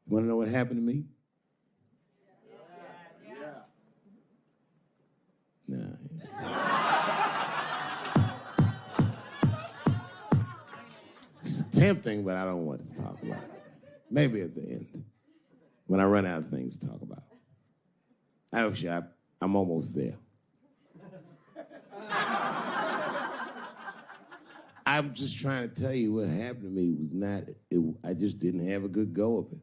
You want to know what happened to me? Nah. It's tempting, but I don't want to talk about it. Maybe at the end, when I run out of things to talk about. Actually, I'm almost there. I'm just trying to tell you what happened to me was not, I just didn't have a good go of it.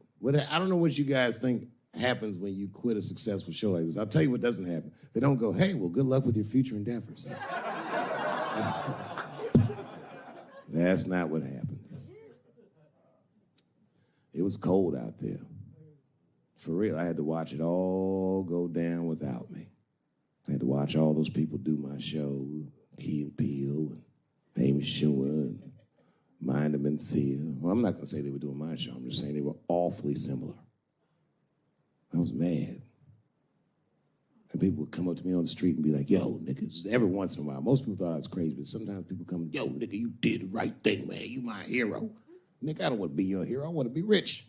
I don't know what you guys think happens when you quit a successful show like this. I'll tell you what doesn't happen. They don't go, hey, well, good luck with your future endeavors. That's not what happens. It was cold out there. For real, I had to watch it all go down without me. I had to watch all those people do my show, Key and Peele, and Amy Schumer, and Mind and Sia. Well, I'm not going to say they were doing my show. I'm just saying they were awfully similar. I was mad. And people would come up to me on the street and be like, yo, nigga, just every once in a while. Most people thought I was crazy, but sometimes people come, yo, nigga, you did the right thing, man. You my hero. Nigga, I don't want to be your hero. I want to be rich.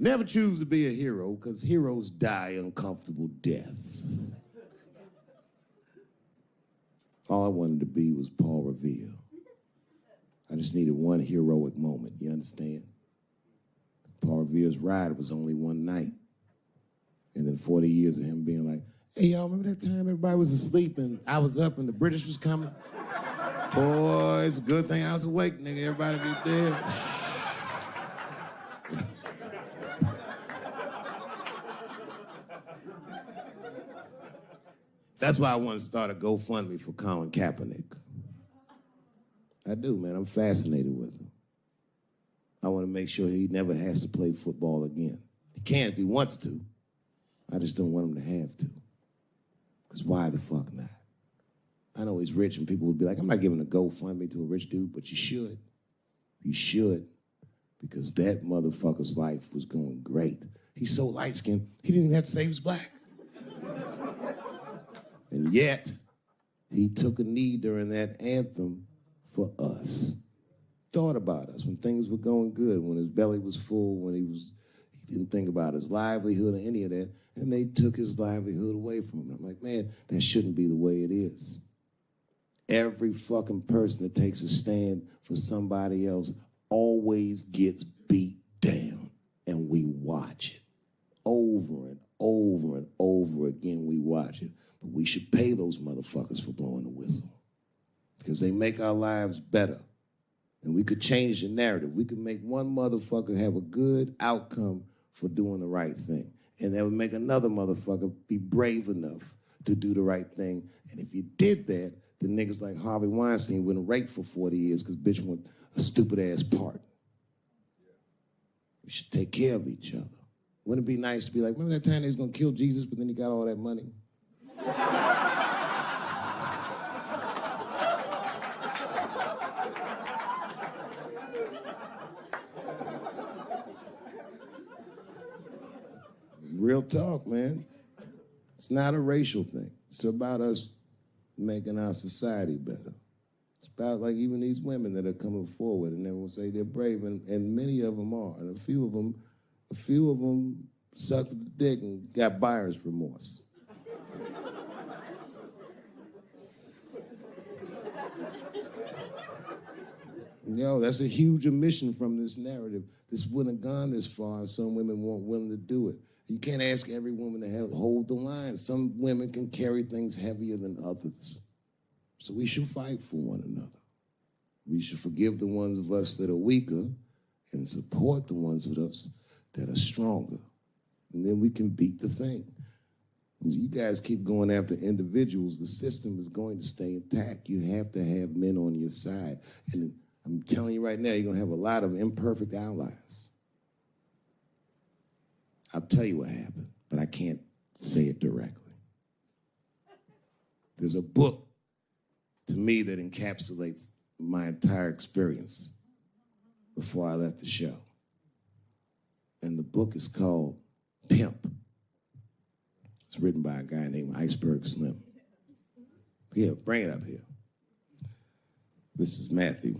Never choose to be a hero, because heroes die uncomfortable deaths. All I wanted to be was Paul Revere. I just needed one heroic moment, you understand? Paul Revere's ride was only one night. And then 40 years of him being like, hey, y'all, remember that time everybody was asleep and I was up and the British was coming? Boy, it's a good thing I was awake, nigga. Everybody be dead. That's why I want to start a GoFundMe for Colin Kaepernick. I do, man. I'm fascinated with him. I want to make sure he never has to play football again. He can if he wants to. I just don't want him to have to. Because why the fuck not? I know he's rich and people would be like, I'm not giving a GoFundMe to a rich dude, but you should. You should. Because that motherfucker's life was going great. He's so light-skinned, he didn't even have to say he was black. And yet, he took a knee during that anthem for us. Thought about us when things were going good, when his belly was full, when he didn't think about his livelihood or any of that, and they took his livelihood away from him. I'm like, man, that shouldn't be the way it is. Every fucking person that takes a stand for somebody else always gets beat down, and we watch it. Over and over and over again, we watch it. But we should pay those motherfuckers for blowing the whistle, because they make our lives better. And we could change the narrative. We could make one motherfucker have a good outcome for doing the right thing. And that would make another motherfucker be brave enough to do the right thing. And if you did that, the niggas like Harvey Weinstein wouldn't raped for 40 years because bitch went a stupid-ass part. We should take care of each other. Wouldn't it be nice to be like, remember that time they was gonna kill Jesus, but then he got all that money? Real talk, man. It's not a racial thing. It's about us making our society better. It's about like even these women that are coming forward and they will say they're brave, and many of them are. And a few of them sucked the dick and got buyer's remorse. Yo, that's a huge omission from this narrative. This wouldn't have gone this far if some women weren't willing to do it. You can't ask every woman to hold the line. Some women can carry things heavier than others. So we should fight for one another. We should forgive the ones of us that are weaker and support the ones of us that are stronger. And then we can beat the thing. You guys keep going after individuals, the system is going to stay intact. You have to have men on your side. And I'm telling you right now, you're going to have a lot of imperfect allies. I'll tell you what happened, but I can't say it directly. There's a book, to me, that encapsulates my entire experience before I left the show. And the book is called Pimp. It's written by a guy named Iceberg Slim. Here, bring it up here. This is Matthew.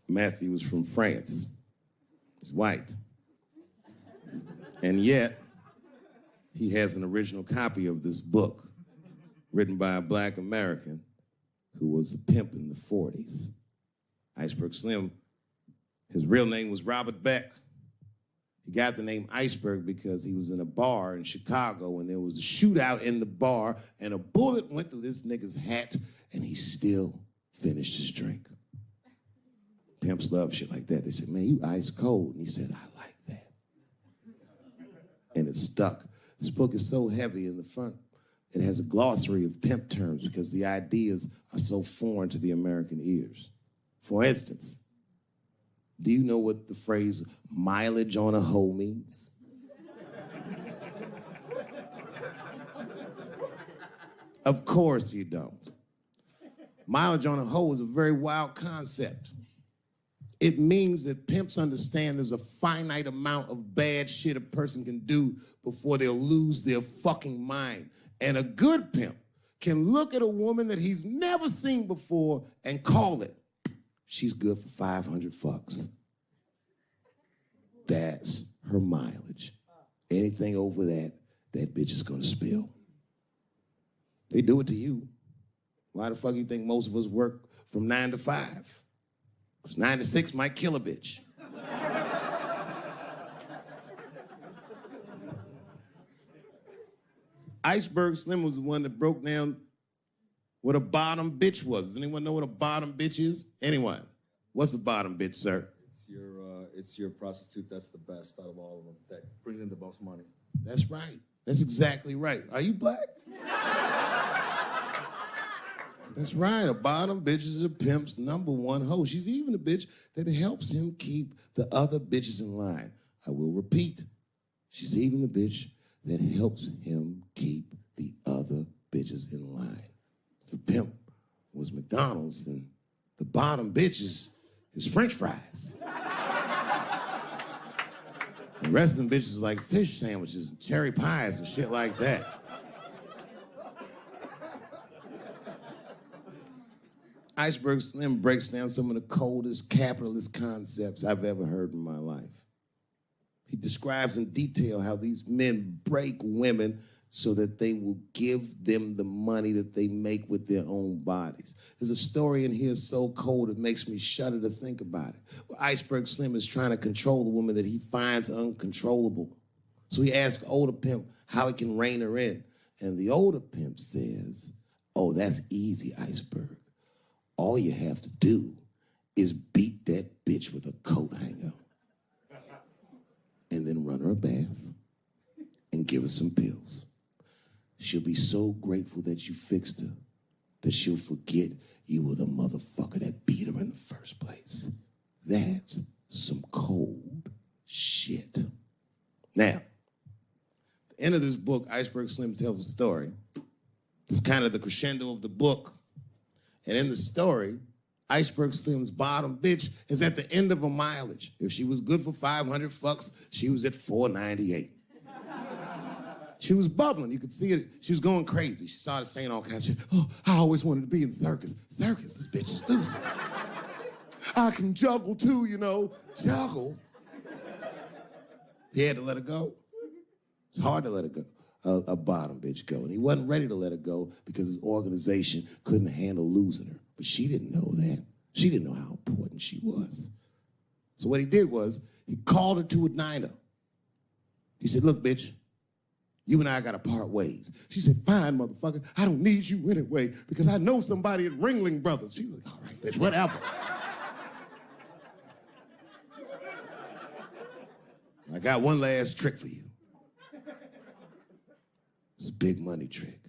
Matthew was from France. He's white. And yet, he has an original copy of this book written by a black American who was a pimp in the 40s. Iceberg Slim, his real name was Robert Beck. He got the name Iceberg because he was in a bar in Chicago and there was a shootout in the bar and a bullet went through this nigga's hat and he still finished his drink. Pimps love shit like that. They said, man, you ice cold. And he said, I like that. And it stuck. This book is so heavy in the front. It has a glossary of pimp terms because the ideas are so foreign to the American ears. For instance, do you know what the phrase mileage on a hoe means? Of course you don't. Mileage on a hoe is a very wild concept. It means that pimps understand there's a finite amount of bad shit a person can do before they'll lose their fucking mind. And a good pimp can look at a woman that he's never seen before and call it, she's good for 500 fucks. That's her mileage. Anything over that, that bitch is gonna spill. They do it to you. Why the fuck you think most of us work from 9 to 5? Because 9 to 6 might kill a bitch. Iceberg Slim was the one that broke down what a bottom bitch was. Does anyone know what a bottom bitch is? Anyone? What's a bottom bitch, sir? It's your prostitute that's the best out of all of them, that brings in the most money. That's right. That's exactly right. Are you black? That's right. A bottom bitch is a pimp's number one hoe. She's even a bitch that helps him keep the other bitches in line. I will repeat. She's even the bitch that helps him keep the other bitches in line. If the pimp was McDonald's, then the bottom bitch is French fries. The rest of them bitches like fish sandwiches and cherry pies and shit like that. Iceberg Slim breaks down some of the coldest capitalist concepts I've ever heard in my life. He describes in detail how these men break women so that they will give them the money that they make with their own bodies. There's a story in here so cold it makes me shudder to think about it. Well, Iceberg Slim is trying to control the woman that he finds uncontrollable. So he asks older pimp how he can rein her in. And the older pimp says, oh, that's easy, Iceberg. All you have to do is beat that bitch with a coat hanger and then run her a bath and give her some pills. She'll be so grateful that you fixed her that she'll forget you were the motherfucker that beat her in the first place. That's some cold shit. Now, at the end of this book, Iceberg Slim tells a story. It's kind of the crescendo of the book. And in the story, Iceberg Slim's bottom bitch is at the end of her mileage. If she was good for 500 fucks, she was at 498. She was bubbling. You could see it. She was going crazy. She started saying all kinds of shit. Oh, I always wanted to be in circus. Circus, this bitch is loose. I can juggle too, you know. Juggle. He had to let her go. It's hard to let her go. A bottom bitch go. And he wasn't ready to let her go because his organization couldn't handle losing her. But she didn't know that. She didn't know how important she was. So what he did was he called her to a diner. He said, look, bitch, you and I gotta part ways. She said, fine, motherfucker. I don't need you anyway because I know somebody at Ringling Brothers. She's like, all right, bitch, whatever. I got one last trick for you. It's a big money trick.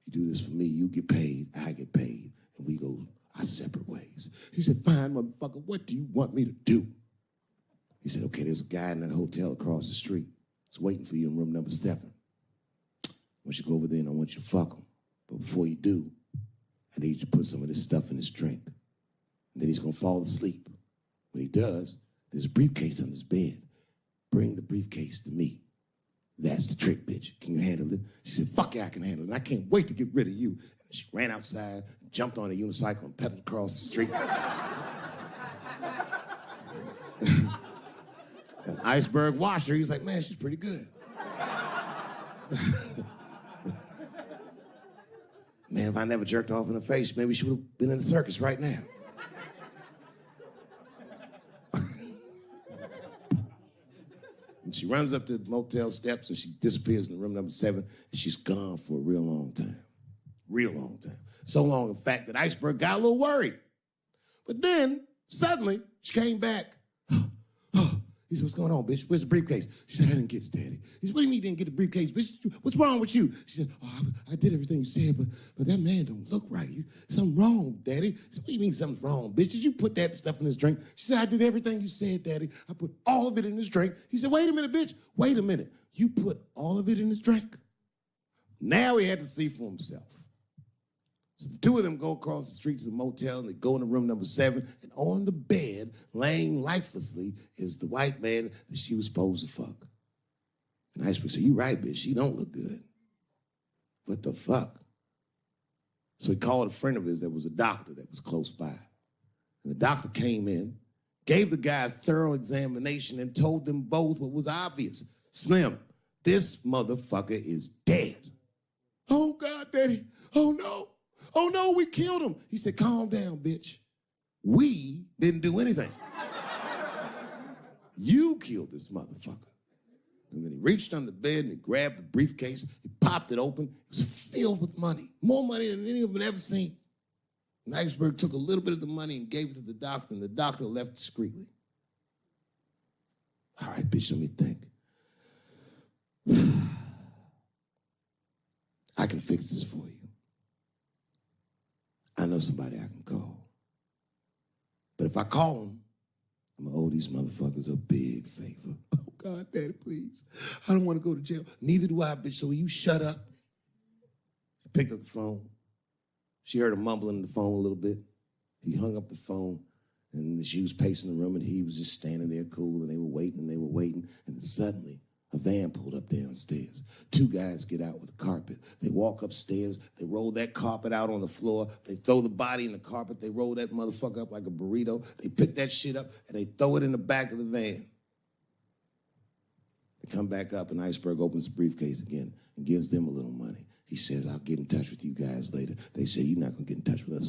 You do this for me, you get paid, I get paid, and we go our separate ways. She said, fine, motherfucker, what do you want me to do? He said, okay, there's a guy in that hotel across the street. He's waiting for you in room number 7. I want you to go over there and I want you to fuck him. But before you do, I need you to put some of this stuff in his drink. And then he's gonna fall asleep. When he does, there's a briefcase on his bed. Bring the briefcase to me. That's the trick, bitch. Can you handle it? She said, fuck yeah, I can handle it. And I can't wait to get rid of you. And she ran outside, jumped on a unicycle, and pedaled across the street. Iceberg watched her. He was like, man, she's pretty good. Man, if I never jerked off in her face, maybe she would have been in the circus right now. And she runs up to the motel steps and she disappears in room number 7, and she's gone for a real long time. Real long time. So long, in fact, that Iceberg got a little worried. But then, suddenly, she came back. He said, what's going on, bitch? Where's the briefcase? She said, I didn't get it, Daddy. He said, what do you mean you didn't get the briefcase, bitch? What's wrong with you? She said, oh, I did everything you said, but that man don't look right. Something wrong, Daddy. He said, what do you mean something's wrong, bitch? Did you put that stuff in his drink? She said, I did everything you said, Daddy. I put all of it in his drink. He said, wait a minute, bitch. Wait a minute. You put all of it in his drink? Now he had to see for himself. So the two of them go across the street to the motel, and they go into room number 7, and on the bed, laying lifelessly, is the white man that she was supposed to fuck. And Iceberg said, you right, bitch, she don't look good. What the fuck? So he called a friend of his that was a doctor that was close by. And the doctor came in, gave the guy a thorough examination, and told them both what was obvious. Slim, this motherfucker is dead. Oh, God, Daddy. Oh, no. Oh, no, we killed him. He said, calm down, bitch. We didn't do anything. You killed this motherfucker. And then he reached under the bed and he grabbed the briefcase. He popped it open. It was filled with money. More money than any of them had ever seen. And Iceberg took a little bit of the money and gave it to the doctor, and the doctor left discreetly. All right, bitch, let me think. I can fix this for you. I know somebody I can call. But if I call him, I'm going to owe these motherfuckers a big favor. Oh, God, Daddy, please. I don't want to go to jail. Neither do I, bitch, so will you shut up? She picked up the phone. She heard him mumbling in the phone a little bit. He hung up the phone, and she was pacing the room, and he was just standing there cool, and they were waiting, and then suddenly, a van pulled up downstairs. 2 guys get out with a carpet. They walk upstairs. They roll that carpet out on the floor. They throw the body in the carpet. They roll that motherfucker up like a burrito. They pick that shit up, and they throw it in the back of the van. They come back up, and Iceberg opens the briefcase again and gives them a little money. He says, I'll get in touch with you guys later. They say, you're not going to get in touch with us.